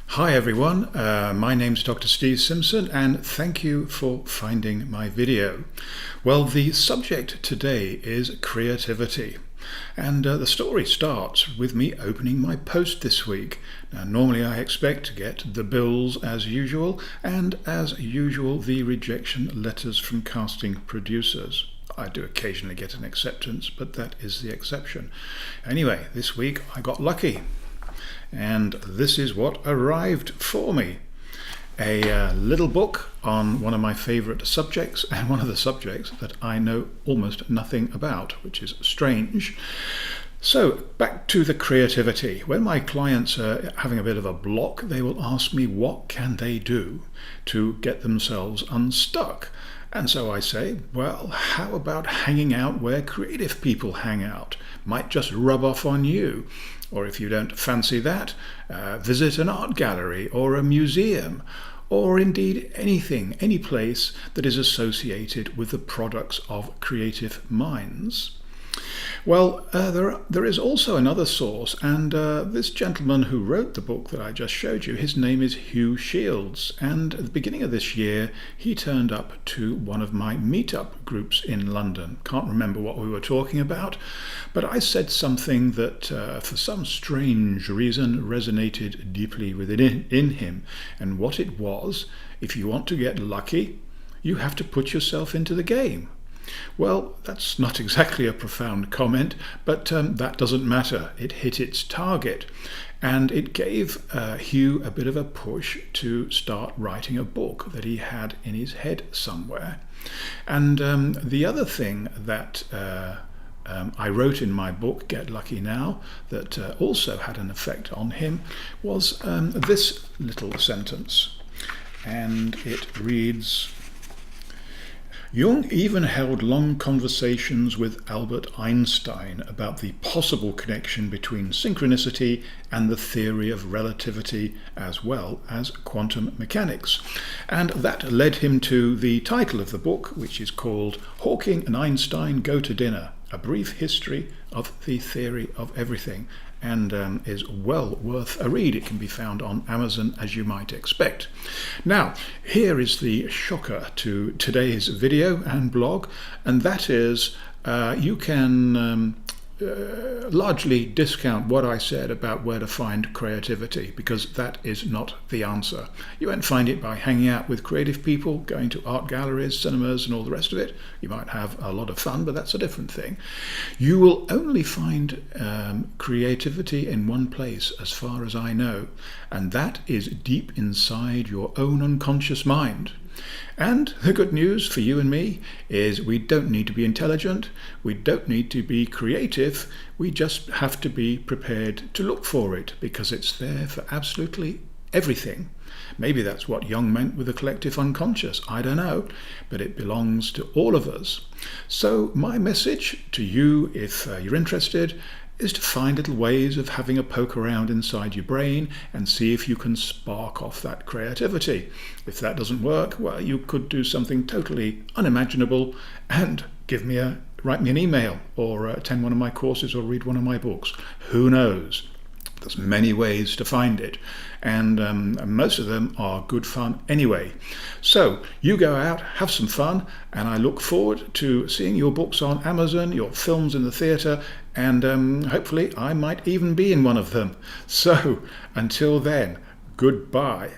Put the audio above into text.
Hi everyone, my name's Dr. Steve Simpson and thank you for finding my video. Well, the subject today is creativity. And the story starts with me opening my post this week. Now, normally I expect to get the bills as usual, and as usual the rejection letters from casting producers. I do occasionally get an acceptance, but that is the exception. Anyway, this week I got lucky. And this is what arrived for me. A little book on one of my favorite subjects, and one of the subjects that I know almost nothing about, which is strange. So back to the creativity. When my clients are having a bit of a block, they will ask me what can they do to get themselves unstuck. And so I say, well, how about hanging out where creative people hang out? Might just rub off on you. Or if you don't fancy that, visit an art gallery or a museum, or indeed anything, any place that is associated with the products of creative minds. Well, there is also another source, and this gentleman who wrote the book that I just showed you, his name is Hugh Shields, and at the beginning of this year he turned up to one of my meetup groups in London. Can't remember what we were talking about, but I said something that for some strange reason resonated deeply within him, and what it was: if you want to get lucky, you have to put yourself into the game. Well, that's not exactly a profound comment, but that doesn't matter. It hit its target, and it gave Hugh a bit of a push to start writing a book that he had in his head somewhere. And the other thing that I wrote in my book, Get Lucky Now, that also had an effect on him was this little sentence, and it reads: Jung even held long conversations with Albert Einstein about the possible connection between synchronicity and the theory of relativity, as well as quantum mechanics. And that led him to the title of the book, which is called Hawking and Einstein Go to Dinner: A Brief History of the Theory of Everything, and is well worth a read. It can be found on Amazon, as you might expect. Now, here is the shocker to today's video and blog, and that is you can largely discount what I said about where to find creativity, because that is not the answer. You won't find it by hanging out with creative people, going to art galleries, cinemas and all the rest of it. You might have a lot of fun, but that's a different thing. You will only find creativity in one place, as far as I know, and that is deep inside your own unconscious mind. And the good news for you and me is we don't need to be intelligent, we don't need to be creative, we just have to be prepared to look for it, because it's there for absolutely everything. Maybe that's what Jung meant with the collective unconscious, I don't know, but it belongs to all of us. So my message to you, if you're interested, is to find little ways of having a poke around inside your brain and see if you can spark off that creativity. If that doesn't work, well, you could do something totally unimaginable and write me an email, or attend one of my courses, or read one of my books. Who knows? There's many ways to find it, and most of them are good fun anyway. So you go out, have some fun, and I look forward to seeing your books on Amazon, your films in the theatre, and hopefully I might even be in one of them. So until then, goodbye.